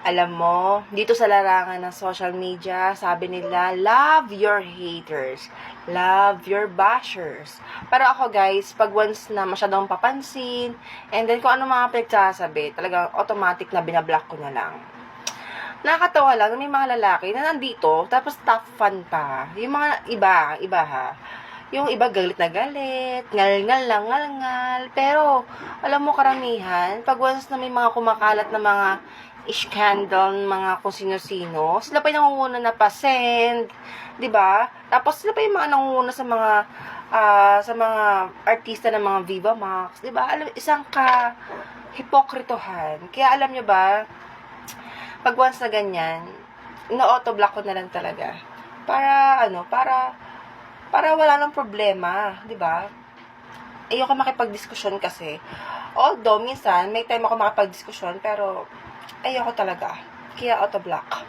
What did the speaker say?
Alam mo, dito sa larangan ng social media, sabi nila, love your haters, love your bashers. Pero ako guys, pag once na masyadong papansin, and then kung ano mga pinagsasabi, talagang automatic na binablock ko na lang. Nakakatawa lang, may mga lalaki na nandito, tapos top fan pa. Yung mga iba ha. Yung iba galit na galit, ngal-ngal lang, ngal-ngal. Pero, alam mo karamihan, pag once na may mga kumakalat na mga scandal, mga kung sino-sino, sila pa yung nangunguna na pa-send, di ba? Tapos sila pa yung mga nangunguna sa mga artista ng mga Viva Max, di ba? Alam, isang hipokritohan. Kaya alam nyo ba, pag once na ganyan, ino-autoblock ko na lang talaga. Para wala nang problema, 'di ba? Ayoko makipagdiskusyon kasi. Although minsan may time ako makipagdiskusyon pero ayoko talaga. Kaya autoblock.